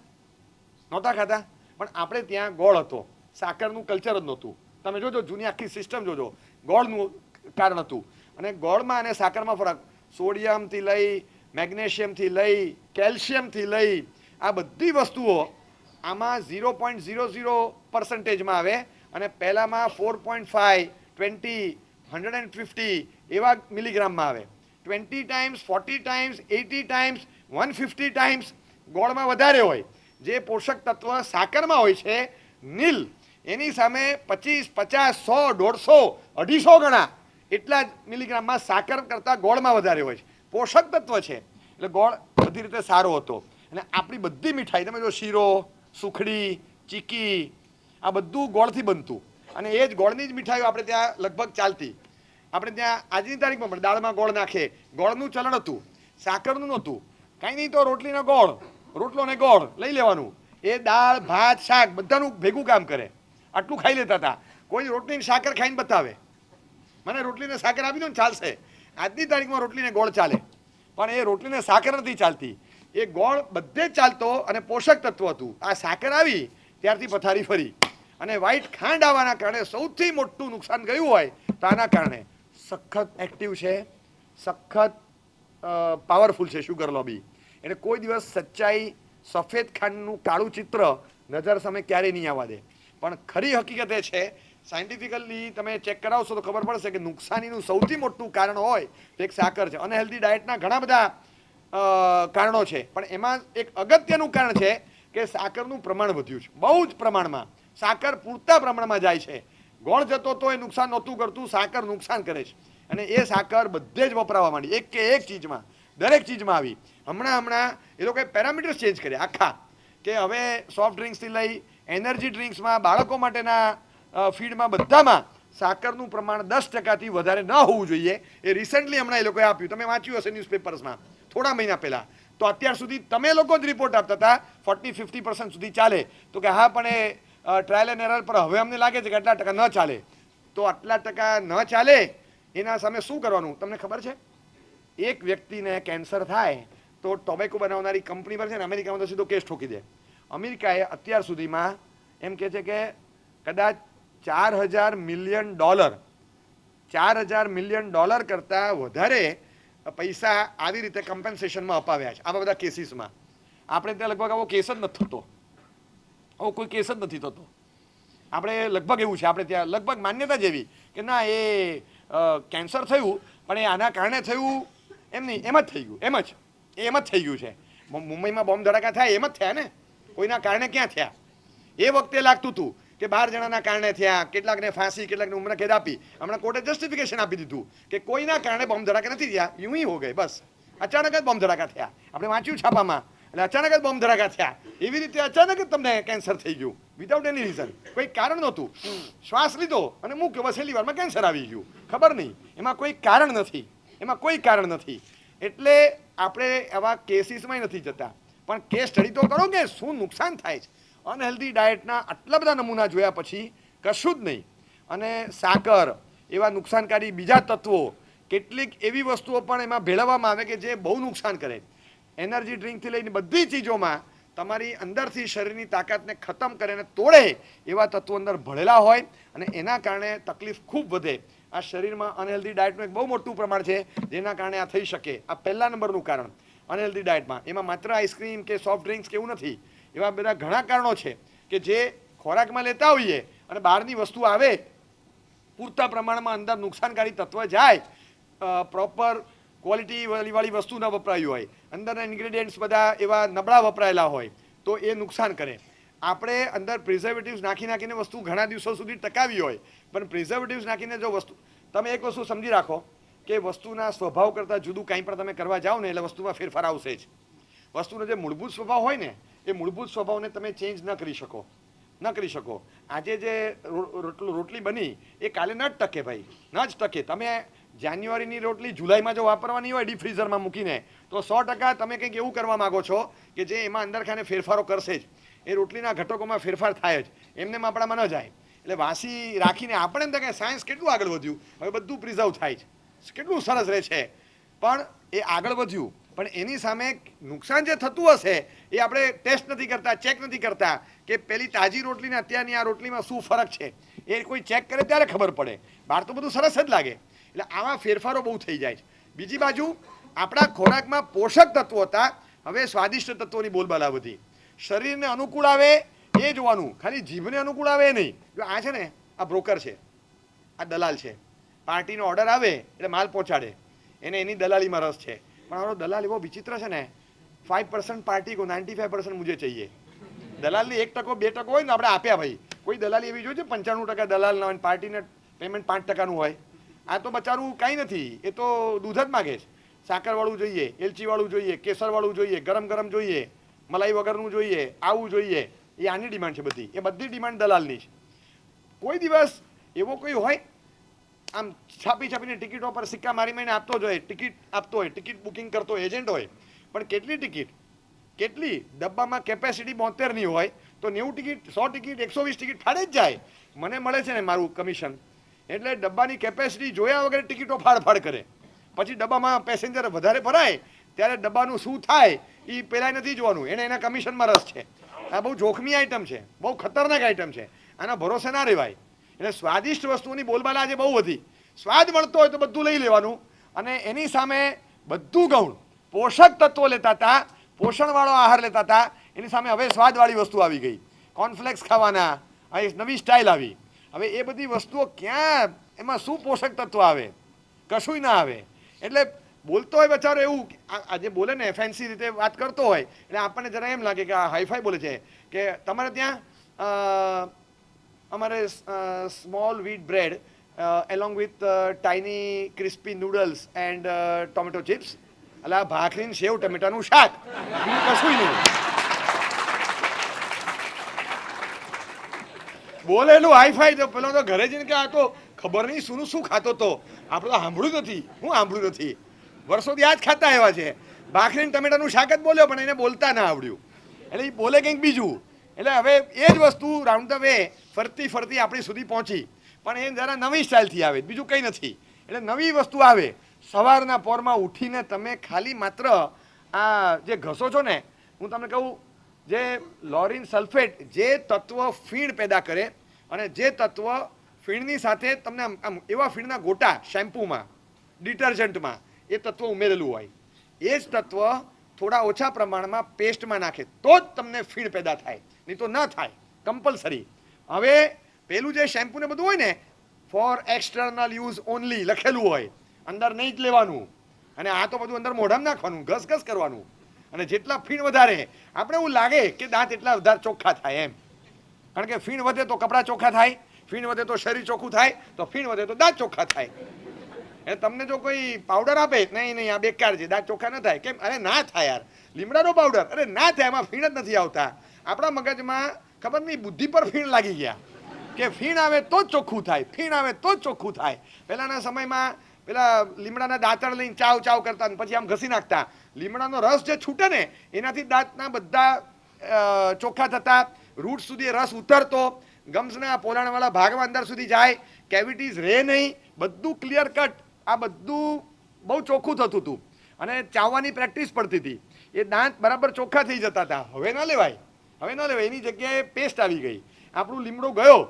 પણ આપણે ત્યાં ગોળ હતો, સાકરનું કલ્ચર જ નહોતું. તમે જોજો જૂની આખી સિસ્ટમ જોજો, ગોળનું કારણ હતું. અને ગોળમાં અને સાકરમાં ફરક, સોડિયમથી લઈ, મેગ્નેશિયમથી લઈ, કેલ્શિયમથી લઈ, આ બધી વસ્તુઓ આમાં 0.00%માં આવે અને પહેલામાં 4.5, 20, 150 એવા મિલીગ્રામમાં આવે. 20 ટાઈમ્સ, 40 ટાઈમ્સ, 80 ટાઈમ્સ, 150 ટાઈમ્સ ગોળમાં વધારે હોય. જે પોષક તત્વ સાકરમાં હોય છે નીલ, એની સામે 25, 50, 100, 150, 250 ગણા એટલા જ મિલીગ્રામમાં સાકર કરતાં ગોળમાં વધારે હોય છે. પોષક તત્વ છે એટલે ગોળ બધી રીતે સારો હતો. અને આપણી બધી મીઠાઈ તમે જો શીરો, સુખડી, ચીકી, આ બધું ગોળથી બનતું અને એ જ ગોળની જ મીઠાઈઓ આપણે ત્યાં લગભગ ચાલતી. આપણે ત્યાં આજની તારીખમાં પણ દાળમાં ગોળ નાખે, ગોળનું ચલણ હતું, સાકરનું નહોતું. કાંઈ નહીં તો રોટલીનો ગોળ, રોટલો ને ગોળ લઈ લેવાનું. એ દાળ, ભાત, શાક બધાનું ભેગું કામ કરે. આટલું ખાઈ લેતા હતા. કોઈ રોટલીને સાકર ખાઈને બતાવે, મને રોટલીને સાકર આપી દો ને ચાલશે. આજની તારીખમાં રોટલીને ગોળ ચાલે, પણ એ રોટલીને સાકર નથી ચાલતી. એ ગોળ બધે જ ચાલતો અને પોષક તત્વ હતું. આ સાકર આવી ત્યારથી પથારી ફરી. અને વ્હાઈટ ખાંડ આવવાના કારણે સૌથી મોટું નુકસાન ગયું હોય તો આના કારણે. સખત એક્ટિવ છે, સખત પાવરફુલ છે શુગર લોબી. એટલે કોઈ દિવસ સચ્ચાઈ, સફેદ ખાંડનું કાળું ચિત્ર નજર સામે ક્યારેય નહીં આવવા દે. પણ ખરી હકીકત એ છે, સાયન્ટિફિકલી તમે ચેક કરાવશો તો ખબર પડશે કે નુકસાનીનું સૌથી મોટું કારણ હોય તો એક સાકર છે. અનહેલ્ધી ડાયટના ઘણા બધા કારણો છે, પણ એમાં એક અગત્યનું કારણ છે કે સાકરનું પ્રમાણ વધ્યું છે. બહુ જ પ્રમાણમાં સાકર પૂરતા પ્રમાણમાં જાય છે. ગોળ જતો તો એ નુકસાન નહોતું કરતું, સાકર નુકસાન કરે છે. અને એ સાકર બધે જ વપરાવા માંડી, એક કે એક ચીજમાં, દરેક ચીજમાં આવી. હમણાં એ લોકોએ પેરામીટર્સ ચેન્જ કર્યા આખા, કે હવે સોફ્ટ ડ્રિંક્સથી લઈ એનર્જી ડ્રિંક્સમાં, બાળકો માટેના ફીડમાં, બધામાં સાકરનું પ્રમાણ 10%થી વધારે ન હોવું જોઈએ. એ રિસન્ટલી હમણાં એ લોકોએ આપ્યું, તમે વાંચ્યું હશે ન્યૂઝપેપર્સમાં થોડા મહિના પહેલાં. તો અત્યાર સુધી તમે લોકો જ રિપોર્ટ આપતા હતા 40-50% સુધી ચાલે, તો કે હા પણ એ ટ્રાયલ એન્ડ એરર પર હવે અમને લાગે છે કે આટલા ટકા ન ચાલે. તો આટલા ટકા ન ચાલે એના સામે શું કરવાનું તમને ખબર છે? એક વ્યક્તિને કેન્સર થાય તો ટોબેકો બનાવનારી કંપની પર છે ને અમેરિકામાં તો સીધો કેસ ઠોકી દે. અમેરિકાએ અત્યાર સુધીમાં એમ કહે છે કે કદાચ $4,000 મિલિયન, $4,000 મિલિયન કરતાં વધારે પૈસા આવી રીતે કમ્પેન્સેશનમાં અપાવ્યા છે આવા બધા કેસીસમાં. આપણે ત્યાં લગભગ આવો કેસ જ નથી થતો, આવો કોઈ કેસ જ નથી થતો. આપણે લગભગ એવું છે, આપણે ત્યાં લગભગ માન્યતા જ એવી કે ના એ કેન્સર થયું પણ એ આના કારણે થયું એમ નહીં, એમ જ થઈ ગયું, એમ જ થઈ ગયું છે. મુંબઈમાં બોમ્બ ધડાકા થાય એમ જ થયા ને, કોઈના કારણે ક્યાં થયા? એ વખતે લાગતું હતું કે 12 જણાના કારણે થયા, કેટલાકને ફાંસી, કેટલાકને ઉમ્ર કેદ આપી. હમણાં કોર્ટે જસ્ટિફિકેશન આપી દીધું કે કોઈના કારણે બોમ્બ ધડાકા નથી થયા, યું હી હો ગઈ, બસ અચાનક જ બોમ્બ ધડાકા થયા. આપણે વાંચ્યું છાપામાં, એટલે અચાનક જ બોમ્બ ધડાકા થયા. એવી રીતે અચાનક જ તમને કેન્સર થઈ ગયું વિધાઉટ એની રીઝન, કોઈ કારણ નહોતું. શ્વાસ લીધો અને મૂક્યો, બસ એટલી વારમાં કેન્સર આવી ગયું, ખબર નહીં, એમાં કોઈ કારણ નથી, એમાં કોઈ કારણ નથી. એટલે આપણે આવા કેસીસમાં નથી જતા, પણ કેસ સ્ટડી તો કરો કે શું નુકસાન થાય છે. અનહેલ્ધી ડાયટના આટલા બધા નમૂના જોયા પછી કશું જ નહીં. અને સાકર, એવા નુકસાનકારી બીજા તત્વો, કેટલીક એવી વસ્તુઓ પણ એમાં ભેળવવામાં આવે કે જે બહુ નુકસાન કરે. એનર્જી ડ્રિંકથી લઈને બધી ચીજોમાં તમારી અંદરથી શરીરની તાકાતને ખતમ કરે અને તોડે એવા તત્વો અંદર ભળેલા હોય અને એના કારણે તકલીફ ખૂબ વધે. આ શરીરમાં અનહેલ્ધી ડાયટનું એક બહુ મોટું પ્રમાણ છે જેના કારણે આ થઈ શકે. આ પહેલા નંબરનું કારણ અનહેલ્ધી ડાયટમાં. એમાં માત્ર આઈસ્ક્રીમ કે સોફ્ટ ડ્રિંક્સ કે એવું નથી, એવા બધા ઘણા કારણો છે કે જે ખોરાકમાં લેતા હોઈએ અને બહારની વસ્તુ આવે, પૂરતા પ્રમાણમાં અંદર નુકસાનકારી તત્વ જાય, પ્રોપર ક્વોલિટી વાળી વસ્તુ ન વપરાયું હોય, અંદરના ઇન્ગ્રેડિયન્ટ્સ બધા એવા નબળા વપરાયેલા હોય તો એ નુકસાન કરે. આપણે અંદર પ્રિઝર્વેટિવ્સ નાખીને વસ્તુ ઘણા દિવસો સુધી ટકાવી હોય, પણ પ્રિઝર્વેટિવ્સ નાખીને જો વસ્તુ, તમે એક વસ્તુ સમજી રાખો કે વસ્તુના સ્વભાવ કરતાં જુદું કંઈ પણ તમે કરવા જાઓ ને એટલે વસ્તુમાં ફેરફાર આવશે જ. વસ્તુનો જે મૂળભૂત સ્વભાવ હોય ને એ મૂળભૂત સ્વભાવને તમે ચેન્જ ન કરી શકો. આજે જે રોટલી બની એ કાલે ન જ ટકે ભાઈ, ન જ ટકે. તમે જાન્યુઆરીની રોટલી જુલાઈમાં જો વાપરવાની હોય ડીપ ફ્રીઝરમાં મૂકીને તો 100% તમે કંઈક એવું કરવા માગો છો કે જે એમાં અંદર ખાને ફેરફારો કરશે જ. એ રોટલીના ઘટકોમાં ફેરફાર થાય જ, એમને આપણામાં ન જાય. એટલે વાસી રાખીને આપણે એમ થાય કે સાયન્સ કેટલું આગળ વધ્યું, હવે બધું પ્રિઝર્વ થાય છે, કેટલું સરસ રહે છે, પણ એ આગળ વધ્યું પણ એની સામે નુકસાન જે થતું હશે એ આપણે ટેસ્ટ નથી કરતા, ચેક નથી કરતા કે પેલી તાજી રોટલીને અત્યારની આ રોટલીમાં શું ફરક છે. એ કોઈ ચેક કરે ત્યારે ખબર પડે. બહાર તો બધું સરસ જ લાગે. એટલે આવા ફેરફારો બહુ થઈ જાય છે. બીજી બાજુ આપણા ખોરાકમાં પોષક તત્વો હતા, હવે સ્વાદિષ્ટ તત્વોની બોલબાલા વધી. શરીરને અનુકૂળ આવે એ જોવાનું, ખાલી જીભને અનુકૂળ આવે એ નહીં. જો આ છે ને, આ બ્રોકર છે, આ દલાલ છે, પાર્ટીનો ઓર્ડર આવે એટલે માલ પહોંચાડે, એને એની દલાલીમાં રસ છે. પણ આનો દલાલ એવો વિચિત્ર છે ને, 5% પાર્ટી કો 95% મુझे चाहिए. દલાલની 1% 2% હોય ને આપણે આપ્યા ભાઈ. કોઈ દલાલી એવી જોઈ છે 95% દલાલ ના હોય, પાર્ટીને પેમેન્ટ 5%નું હોય. આ તો બચારું કાંઈ નથી, એ તો દૂધ જ માગે છે. સાકરવાળું જોઈએ, એલચીવાળું જોઈએ, કેસરવાળું જોઈએ, ગરમ ગરમ જોઈએ, મલાઈ વગરનું જોઈએ, આવું જોઈએ. એ આની ડિમાન્ડ છે બધી, એ બધી ડિમાન્ડ દલાલની છે. કોઈ દિવસ એવો કોઈ હોય આમ છાપીને ટિકિટો પર સિક્કા મારીને આપતો જ હોય, ટિકિટ આપતો હોય, ટિકિટ બુકિંગ કરતો એજન્ટ હોય, પણ કેટલી ટિકિટ, કેટલી ડબ્બામાં કેપેસિટી 72ની હોય તો 90 ટિકિટ, 100 ટિકિટ, 120 ટિકિટ ફાડે જ જાય. મને મળે છે ને મારું કમિશન, એટલે ડબ્બાની કેપેસિટી જોયા વગર ટિકિટો ફાડ કરે. પછી ડબ્બામાં પેસેન્જર વધારે ભરાય ત્યારે ડબ્બાનું શું થાય એ પહેલાં નથી જોવાનું, એને એના કમિશનમાં રસ છે. આ બહુ જોખમી આઈટમ છે, બહુ ખતરનાક આઈટમ છે, આના ભરોસે ના રહેવાય. એટલે સ્વાદિષ્ટ વસ્તુઓની બોલબાલા આજે બહુ વધી. સ્વાદ મળતો હોય તો બધું લઈ લેવાનું અને એની સામે બધું ગૌણ પોષક તત્વો લેતા હતા, પોષણવાળો આહાર લેતા હતા. એની સામે હવે સ્વાદવાળી વસ્તુ આવી ગઈ, કોર્નફ્લેક્સ ખાવાના, હવે નવી સ્ટાઇલ આવી. હવે એ બધી વસ્તુઓ ક્યાં, એમાં શું પોષક તત્વ આવે? કશું ના આવે. એટલે બોલતો હોય બચારો એવું, આજે બોલે ને ફેન્સી રીતે વાત કરતો હોય એટલે આપણને જરા એમ લાગે કે આ હાઈફાઈ બોલે છે. કે તમારે ત્યાં અમારે small wheat bread along with tiny crispy noodles and tomato chips, એટલે આ ભાખરીને સેવ ટમેટાનું શાક, કશું નહીં. બોલેલું હાઈફાઈ તો પેલો તો ઘરે જઈને કે આ તો ખબર નહીં શું ખાતો તો, આપણે તો સાંભળ્યું નથી. હું સાંભળ્યું નથી, વર્ષોથી આ જ ખાતા આવ્યા છે. ભાખરીને ટમેટાનું શાક જ બોલ્યો, પણ એને બોલતા ના આવડ્યું, એટલે એ બોલે કંઈક બીજું. એટલે હવે એ જ વસ્તુ રાઉન્ડ ધ વે ફરતી ફરતી આપણી સુધી પહોંચી, પણ એ જરા નવી સ્ટાઇલથી આવે, બીજું કંઈ નથી. એટલે નવી વસ્તુ આવે. સવારના પોરમાં ઉઠીને તમે ખાલી માત્ર આ જે ઘસો છો ને, હું તમને કહું, જે લોરિન સલ્ફેટ જે તત્વ ફીણ પેદા કરે, અને જે તત્વ ફીણની સાથે તમને આમ એવા ફીણના ગોટા શેમ્પૂમાં, ડિટર્જન્ટમાં એ તત્વ ઉમેરેલું હોય, એ જ તત્વ થોડા ઓછા પ્રમાણમાં પેસ્ટમાં નાખે તો જ તમને ફીણ પેદા થાય, નહીં તો ન થાય, કમ્પલસરી. હવે પેલું જે શેમ્પૂ ને બધું હોય ને, ફોર એક્સટર્નલ યુઝ ઓનલી લખેલું હોય, અંદર નહીં જ લેવાનું, અને આ તો બધું અંદર મોઢામાં નાખવાનું, ઘસઘસ કરવાનું. અને જેટલા ફીણ વધારે, આપણે એવું લાગે કે દાંત એટલા વધારે ચોખ્ખા થાય એમ, કારણ કે ફીણ વધે તો કપડાં ચોખ્ખા થાય, ફીણ વધે તો શરીર ચોખ્ખું થાય, તો ફીણ વધે તો દાંત ચોખ્ખા થાય. એટલે તમને જો કોઈ પાવડર આપે, નહીં આ બેકાર છે, દાંત ચોખ્ખા ન થાય, કેમ? અરે ના થાય યાર, લીમડાનો પાવડર, અરે ના થાય, એમાં ફીણ જ નથી આવતા. આપણા મગજમાં ખબર નહીં બુદ્ધિ પર ફીણ લાગી ગયા કે ફીણ આવે તો જ ચોખ્ખું થાય, ફીણ આવે તો જ ચોખ્ખું થાય. પહેલાના સમયમાં પેલા લીમડાના દાંતણ લઈને ચાવ ચાવ કરતા, પછી આમ ઘસી નાખતા. લીમડાનો રસ જે છૂટે ને, એનાથી દાંતના બધા ચોખ્ખા થતા, રૂટ સુધી રસ ઉતરતો, ગમ્સના પોલાણવાળા ભાગમાં અંદર સુધી જાય, કેવિટીઝ રહે નહીં, બધું ક્લિયર કટ, આ બધું બહુ ચોખ્ખું થતું હતું, અને ચાવવાની પ્રેક્ટિસ પડતી હતી, એ દાંત બરાબર ચોખ્ખા થઈ જતા હતા. હવે ન લેવાય, એની જગ્યાએ પેસ્ટ આવી ગઈ. આપણું લીમડો ગયો,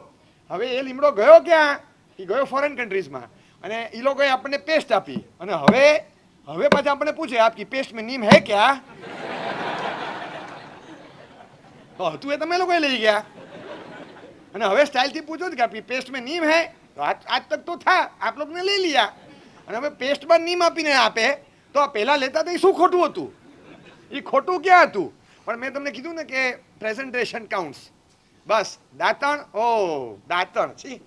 હવે એ લીમડો ગયો ક્યાં? એ ગયો ફોરેન કન્ટ્રીઝમાં, અને એ લોકોએ આપણને પેસ્ટ આપી, અને હવે પાછા આપણને પૂછે આપકી પેસ્ટ મેં નીમ હે ક્યાં? તો હતું એ તમે લોકોએ લઈ ગયા, અને હવે સ્ટાઇલથી પૂછો કે આપકી પેસ્ટ મેં નીમ હે, તો આજ તક તો થા, આપ લોકોને લઈ લીયા, અને હવે પેસ્ટમાં નીમ આપીને આપે, તો આ પહેલાં લેતા તો એ શું ખોટું હતું? એ ખોટું ક્યાં હતું? પણ મેં તમને કીધું ને કે પ્રેઝન્ટેશન કાઉન્ટ્સ. બસ દાંતણ, દાંતણ છી,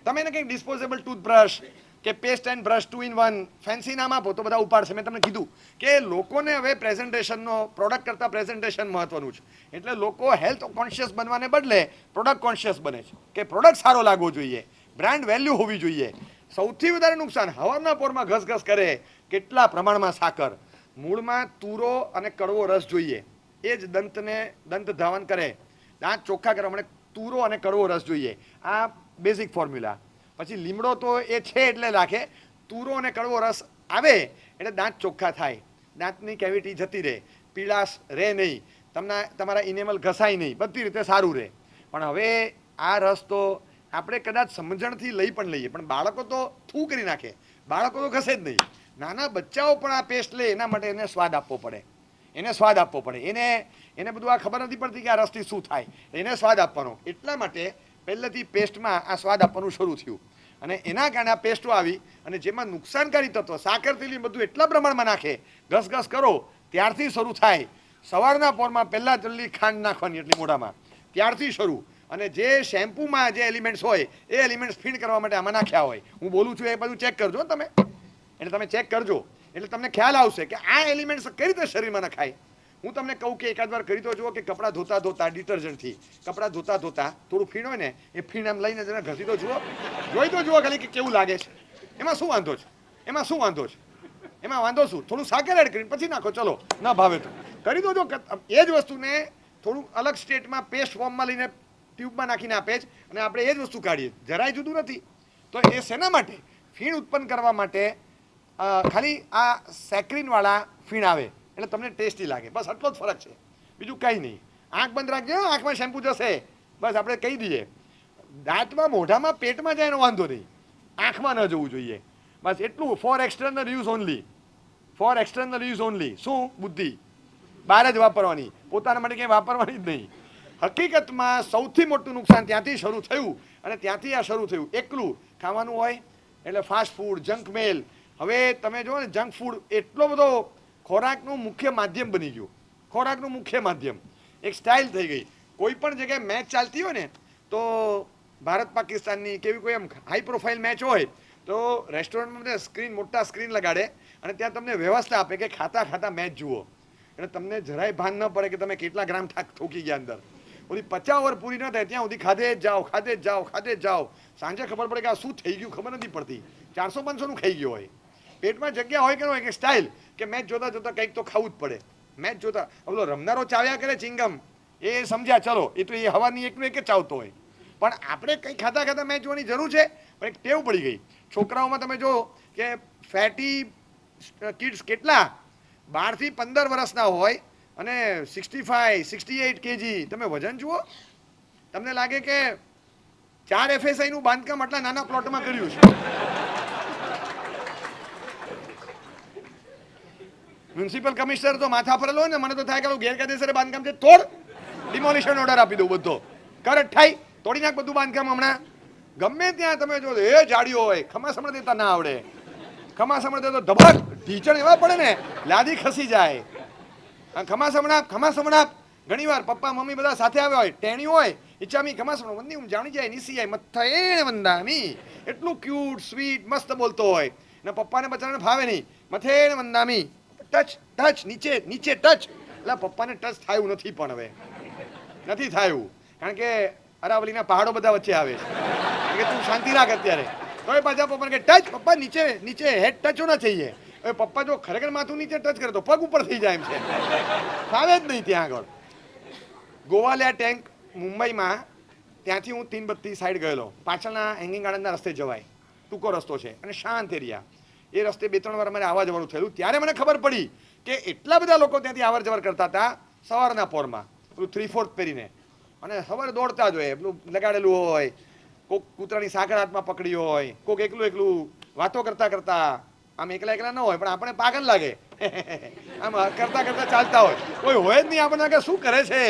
તમે એને કંઈક ડિસ્પોઝેબલ ટૂથબ્રશ કે paste and brush 2 in 1 fancy નામ આપો તો બધા ઉપાડશે. મેં તમને કીધું કે લોકોને હવે પ્રેઝન્ટેશનનો, પ્રોડક્ટ કરતાં પ્રેઝન્ટેશન મહત્વનું છે. એટલે લોકો હેલ્થ કોન્શિયસ બનવાને બદલે પ્રોડક્ટ કોન્શિયસ બને છે કે પ્રોડક્ટ સારો લાગવો જોઈએ, બ્રાન્ડ વેલ્યુ હોવી જોઈએ. સૌથી વધારે નુકસાન હવારના પોરમાં ઘસઘસ કરે, કેટલા પ્રમાણમાં સાકર, મૂળમાં તુરો અને કડવો રસ જોઈએ, એ જ દંત ધાવન કરે, દાંત ચોખ્ખા કરવા માટે તુરો અને કડવો રસ જોઈએ. આ બેઝિક ફોર્મ્યુલા. પછી લીમડો તો એ છે એટલે રાખે, તુરો અને કડવો રસ આવે એટલે દાંત ચોખ્ખા થાય, દાંતની કેવિટી જતી રહે, પીળાશ રહે નહીં, તમારા ઇનેમલ ઘસાય નહીં, બધી રીતે સારું રહે. પણ હવે આ રસ તો આપણે કદાચ સમજણથી લઈ પણ લઈએ, પણ બાળકો તો થૂ કરી નાખે, બાળકો તો ઘસે જ નહીં. નાના બચ્ચાઓ પણ આ પેસ્ટ લે, એના માટે એને સ્વાદ આપવો પડે, એને બધું આ ખબર નથી પડતી કે આ રસથી શું થાય, એને સ્વાદ આપવાનો. એટલા માટે પહેલેથી પેસ્ટમાં આ સ્વાદ આપવાનું શરૂ થયું, અને એના કારણે આ પેસ્ટો આવી, અને જેમાં નુકસાનકારી તત્વો સાકર તેલી બધું એટલા પ્રમાણમાં નાખે, ઘસઘસ કરો ત્યારથી શરૂ થાય. સવારના પોરમાં પહેલાં જલ્દી ખાંડ નાખવાની એટલી મોઢામાં, ત્યારથી શરૂ. અને જે શેમ્પૂમાં જે એલિમેન્ટ્સ હોય એ એલિમેન્ટ્સ ફીડ કરવા માટે આમાં નાખ્યા હોય. હું બોલું છું એ બધું ચેક કરજો તમે, એટલે તમે ચેક કરજો, એટલે તમને ખ્યાલ આવશે કે આ એલિમેન્ટ્સ કઈ રીતે શરીરમાં નખાય. હું તમને કહું કે એકાદ વાર કરી તો જુઓ કે કપડાં ધોતા ડિટર્જન્ટથી કપડાં ધોતા થોડું ફીણ હોય ને, એ ફીણ આમ લઈને જરા ઘસી તો જુઓ, જોઈ તો જુઓ ખાલી કે કેવું લાગે છે. એમાં શું વાંધો છે? એમાં વાંધો શું? થોડું સાકર એડ કરીને પછી નાખો, ચલો ન ભાવે તો કરી દો. એ જ વસ્તુને થોડું અલગ સ્ટેટમાં પેસ્ટ ફોર્મમાં લઈને ટ્યુબમાં નાખીને આપે જ, અને આપણે એ જ વસ્તુ કાઢીએ, જરાય જુદું નથી. તો એ શેના માટે? ફીણ ઉત્પન્ન કરવા માટે. ખાલી આ સેક્રીનવાળા ફીણ આવે એટલે તમને ટેસ્ટી લાગે, બસ આટલો જ ફરક છે, બીજું કંઈ નહીં. આંખ બંધ રાખજો, આંખમાં શેમ્પૂ જશે, બસ આપણે કહી દઈએ. દાંતમાં, મોઢામાં, પેટમાં જાય એનો વાંધો નહીં, આંખમાં ન જવું જોઈએ, બસ એટલું. For external use only. શું બુદ્ધિ બહાર જ વાપરવાની, પોતાના માટે કંઈ વાપરવાની જ નહીં. હકીકતમાં સૌથી મોટું નુકસાન ત્યાંથી શરૂ થયું, અને ત્યાંથી આ શરૂ થયું. એકલું ખાવાનું હોય એટલે ફાસ્ટ ફૂડ, જંક મેલ. હવે તમે જુઓ ને, જંક ફૂડ એટલો બધો ખોરાકનું મુખ્ય માધ્યમ બની ગયું, એક સ્ટાઇલ થઈ ગઈ. કોઈ પણ જગ્યાએ મેચ ચાલતી હોય ને, તો ભારત પાકિસ્તાનની કેવી કોઈ એમ હાઈ પ્રોફાઇલ મેચ હોય તો રેસ્ટોરન્ટમાં સ્ક્રીન મોટા સ્ક્રીન લગાડે અને ત્યાં તમને વ્યવસ્થા આપે કે ખાતા ખાતા મેચ જુઓ, એટલે તમને જરાય ભાન ન પડે કે તમે કેટલા ગ્રામ ઠોકી ગયા અંદર. બધી 50 ઓવર પૂરી ન થાય ત્યાં સુધી ખાધે જ જાઓ, ખાધે જ જાઓ, ખાધે જ જાઓ. સાંજે ખબર પડે કે આ શું થઈ ગયું ખબર નથી પડતી. 400-500નું ખાઈ ગયો હોય. પેટમાં જગ્યા હોય કે ન હોય કે સ્ટાઇલ કે મેચ જોતા જોતા કંઈક તો ખાવું જ પડે. મેચ જોતા પેલો રમનારો ચાવ્યા કરે ચિંગમ, એ સમજ્યા, ચલો એ તો એ હવાની એકનું એક જ ચાવતો હોય. પણ આપણે કંઈ ખાતા ખાતા મેચ જોવાની જરૂર છે, પણ એક ટેવ પડી ગઈ. છોકરાઓમાં તમે જો કે ફેટી કિડ્સ કેટલા 12 થી 15 વર્ષના હોય અને 65-68 kg. તમે વજન જુઓ, તમને લાગે કે 4 FSI નું બાંધકામ આટલા નાના પ્લોટમાં કર્યું છે. મ્યુનિસિપલ કમિશનર તો માથા ફરેલો હોય ને, મને તો થાય કે ગેરકાયદેસર બાંધકામ છે, તોડ, ડિમોલિશન ઓર્ડર આપી દઉં બધો, કર અઠાઈ તોડી નાખ બધું બાંધકામ હમણાં. ગમે ત્યાં તમે જો એ જાડીઓ હોય, ખમા સમણ દેતા ના આવડે, ખમા સમણ દે તો ધબક ઢીચણ એવા પડે ને લાદી ખસી જાય. ખમા સમણાપ ઘણી વાર પપ્પા મમ્મી બધા સાથે આવ્યા હોય, ટેણી હોય, ઈચ્છામી ખમા સમણ વંદી હું જાણી જાય નીસી જાય મથા એને વંદામી, એટલું ક્યુટ સ્વીટ મસ્ત બોલતો હોય ને પપ્પાને બચારાને ભાવે નહીં, મથેણ વંદામી, ટચ ટચ નીચે નીચે ટચ. એટલે પપ્પાને ટચ થયું નથી, પણ હવે નથી થયું, કારણ કે અરાવલીના પહાડો બધા વચ્ચે આવે છે કે તું શાંતિ રાખ અત્યારે. તો એ પાછા પપ્પાને કે ટચ, પપ્પા નીચે નીચે હેડ ટચ હોના चाहिए. હવે પપ્પા જો ખરેખર માથું નીચે ટચ કરે તો પગ ઉપર થઈ જાય એમ છે, ફાવે જ નહીં ત્યાં આગળ. ગોવાલિયા ટેન્ક મુંબઈમાં, ત્યાંથી હું 332 સાઈડ ગયેલો. પાછળના હેંગિંગ ગાર્ડનના રસ્તે જવાય, ટૂંકો રસ્તો છે અને શાંત એરિયા. એ રસ્તે 2-3 વાર અમારે આવવા જવાનું થયેલું. ત્યારે મને ખબર પડી કે એટલા બધા લોકો ત્યાંથી આવર જવર કરતા હતા સવારના પોરમાં, પેલું 3/4 પહેરીને, અને સવારે દોડતા જ હોય, પેલું લગાડેલું હોય, કોઈક કૂતરાની સાંકળ હાથમાં પકડી હોય, કોઈક એકલું એકલું વાતો કરતા કરતા, આમ એકલા એકલા ન હોય પણ આપણે પાગલ લાગે, આમ કરતા કરતા ચાલતા હોય, કોઈ હોય જ નહીં આપણને કે શું કરે છે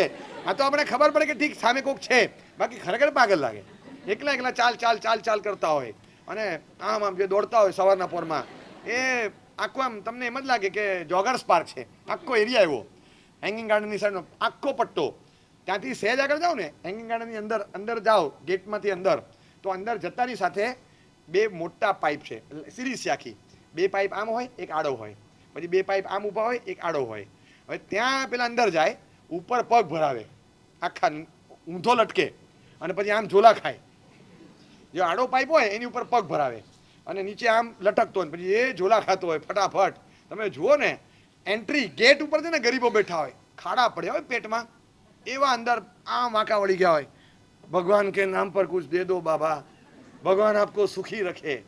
આ, તો આપણે ખબર પડે કે ઠીક સામે કોઈક છે, બાકી ખરેખર પાગલ લાગે. એકલા એકલા ચાલ ચાલ ચાલ ચાલ કરતા હોય અને આમ આમ જે દોડતા હોય સવારના પોરમાં, એ આખું આમ તમને એમ જ લાગે કે જોગર્સ પાર્ક છે. આખો એરિયા એવો હેંગિંગ ગાર્ડનની સાઈડનો આખો પટ્ટો. ત્યાંથી સહેજ આગળ જાઓ ને હેંગિંગ ગાર્ડનની અંદર જાઓ ગેટમાંથી અંદર, તો અંદર જતાની સાથે 2 મોટા પાઇપ છે, સિરીઝ છે આખી. 2 પાઇપ આમ હોય, એક આડો હોય, પછી 2 પાઇપ આમ ઊભા હોય, એક આડો હોય. હવે ત્યાં પેલા અંદર જાય, ઉપર પગ ભરાવે, આખા ઊંધો લટકે અને પછી આમ ઝોલા ખાય. જે આડો પાઇપ હોય એની ઉપર પગ ભરાવે અને નીચે આમ લટકતો હોય, પછી એ ઝોલા ખાતો હોય ફટાફટ. તમે જુઓ ને એન્ટ્રી ગેટ ઉપર છે ને, ગરીબો બેઠા હોય, ખાડા પડ્યા હોય પેટમાં, એવા અંદર આમ વાંકા વળી ગયા હોય. ભગવાન કે નામ પર કુછ દે દો બાબા, भगवान आपको सुखी रखे,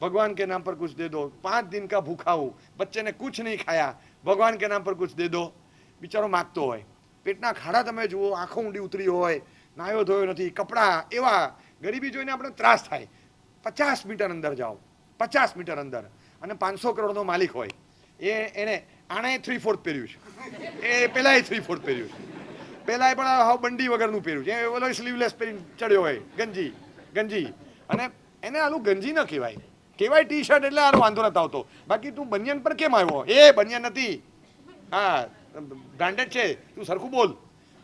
भगवान के नाम पर कुछ दे दो, 5 दिन का भूखा हूँ, बच्चे ने कुछ नहीं खाया, भगवान के नाम पर कुछ दे दो. બિચારો માગતો હોય. પેટના ખાડા તમે જુઓ, આંખો ઊંડી ઉતરી હોય, નાયો ધોયો નથી, કપડાં એવા, ગરીબી જોઈને આપણે ત્રાસ થાય. 50 મીટર અંદર જાઓ, 50 મીટર અંદર, અને 500 કરોડનો માલિક હોય, એને આણે 3/4 પહેર્યું છે, એ પેલાય 3/4 પહેર્યું છે, પેલાય પણ હાવ બંડી વગરનું પહેર્યું છે, એ ઓલો સ્લીવલેસ પહેરીને ચડ્યો હોય, ગંજી, અને એને આલું ગંજી ન કહેવાય, કહેવાય ટી શર્ટ, એટલે આનો વાંધો નથી આવતો. બાકી તું બનિયન પર કેમ આવ્યો? એ બનિયન નથી, હા બ્રાન્ડેડ છે, તું સરખું બોલ.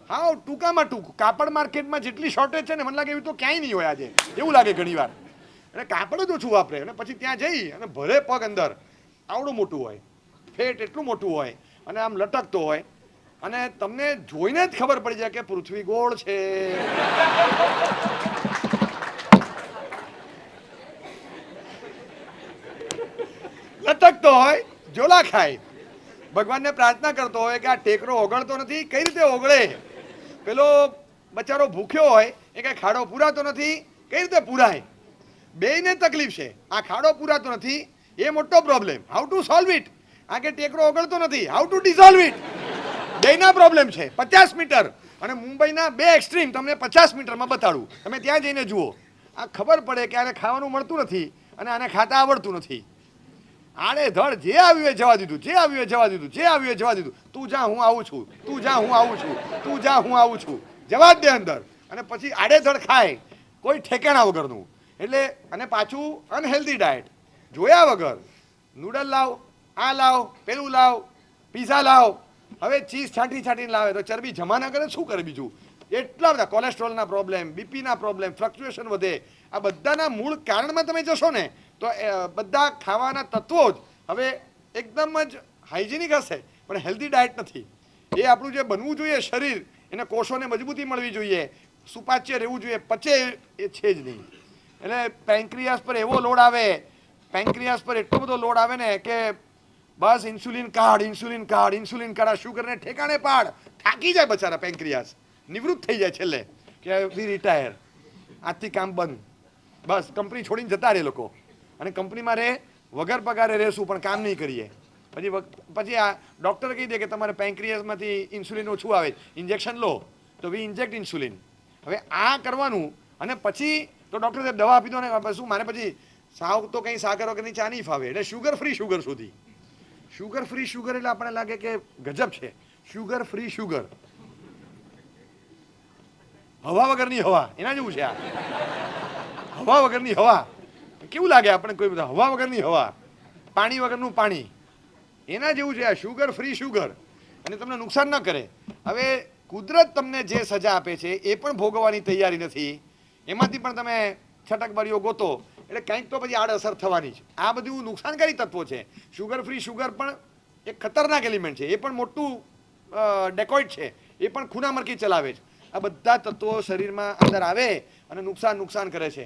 હા ટૂંકામાં ટૂંક, કાપડ માર્કેટમાં જેટલી શોર્ટેજ છે ને, મને લાગે એવી તો ક્યાંય નહીં હોય આજે, એવું લાગે ઘણી વાર. એટલે કાપડ જ ઓછું વાપરે, અને પછી ત્યાં જઈ અને ભરે પગ અંદર, આવડું મોટું હોય, ફેટ એટલું મોટું હોય, અને આમ લટકતો હોય, અને તમને જોઈને જ ખબર પડી જાય કે પૃથ્વી ગોળ છે. લટકતો હોય, ઝોલા ખાય, ભગવાનને પ્રાર્થના કરતો હોય કે આ ટેકરો ઓગળતો નથી, કઈ રીતે ઓગળે? પેલો બચારો ભૂખ્યો હોય, એ કઈ ખાડો પૂરાતો નથી, કઈ રીતે પૂરાય? બેયને તકલીફ છે. આ ખાડો પૂરાતો નથી, એ મોટો problem, how to solve it. આ કે ટેકરો ઓગળતો નથી, હાઉ ટુ ડિઝોલ્વ ઇટ. બેયના પ્રોબ્લેમ છે. 50 મીટર, અને મુંબઈના 2 એક્સ્ટ્રીમ તમને 50 મીટરમાં બતાડું, તમે ત્યાં જઈને જુઓ. આ ખબર પડે કે આને ખાવાનું મળતું નથી અને આને ખાતા આવડતું નથી. આડે ધડ જે આવ્યું એ જવા દીધું, જે આવ્યું એ જવા દીધું, જે આવ્યું એ જવા દીધું. તું જા હું આવું છું, તું જા હું આવું છું, તું જા હું આવું છું, જવા જ દે અંદર. અને પછી આડે ધડ ખાય, કોઈ ઠેકાણા વગરનું. એટલે અને પાછું અનહેલ્ધી ડાયટ, જોયા વગર. નૂડલ લાવ, આ લાવ, પેલું લાવ, પીઝા લાવ, હવે ચીઝ છાંટીને લાવે તો ચરબી જમા ના કરે, શું કરે બીજું? એટલા બધા કોલેસ્ટ્રોલના પ્રોબ્લેમ, બીપીના પ્રોબ્લેમ, ફ્લક્ચ્યુએશન વધે. આ બધાના મૂળ કારણમાં તમે જશો ને તો બધા ખાવાના તત્વો જ હવે એકદમ જ હાઇજેનિક હશે પણ હેલ્ધી ડાયટ નથી. એ આપણું જે બનવું જોઈએ શરીર, એને કોષોને મજબૂતી મળવી જોઈએ, સુપાચ્ય રહેવું જોઈએ, પચે એ છે જ નહીં. એટલે પેન્ક્રિયાસ પર એવો લોડ આવે, પેન્ક્રિયાસ પર એટલો બધો લોડ આવે ને કે બસ ઇન્સ્યુલિન કાઢ, ઇન્સ્યુલિન કાઢ, ઇન્સ્યુલિન કાઢ, શુગરને ઠેકાણે પાડ. થાકી જાય બચારા પેન્ક્રિયાસ, નિવૃત્ત થઈ જાય છેલ્લે કે વી રિટાયર, આજથી કામ બંધ, બસ કંપની છોડીને જતા રહે લોકો. અને કંપનીમાં રહે, વગર પગારે રહેશું પણ કામ નહીં કરીએ. પછી આ ડૉક્ટર કહી દે કે તમારે પેન્ક્રિયાસમાંથી ઇન્સ્યુલિન ઓછું આવે, ઇન્જેક્શન લો, તો વી ઇન્જેક્ટ ઇન્સ્યુલિન. હવે આ કરવાનું અને પછી તો ડૉક્ટર દવા આપી દો ને શું મારે પછી સાવ તો કંઈ સાકર વગરની ચા નહીં ફાવે. એટલે શુગર ફ્રી શુગર સુધી. શુગર ફ્રી શુગર એટલે આપણને લાગે કે ગજબ છે. શુગર ફ્રી શુગર, હવા વગરની હવા, એના જેવું છે આ. હવા વગરની હવા કેવું લાગે આપણે, કોઈ બધા હવા વગરની હવા, પાણી વગરનું પાણી, એના જેવું છે આ શુગર ફ્રી શુગર. અને તમને નુકસાન ન કરે. હવે કુદરત તમને જે સજા આપે છે એ પણ ભોગવવાની તૈયારી નથી, એમાંથી પણ તમે છટકબારીઓ ગોતો એટલે કંઈક તો પછી આડઅસર થવાની છે. આ બધું નુકસાનકારી તત્વો છે. શુગર ફ્રી શુગર પણ એક ખતરનાક એલિમેન્ટ છે, એ પણ મોટું ડેકોઇટ છે, એ પણ ખૂના મરકી ચલાવે છે. આ બધા તત્વો શરીરમાં અંદર આવે અને નુકસાન કરે છે.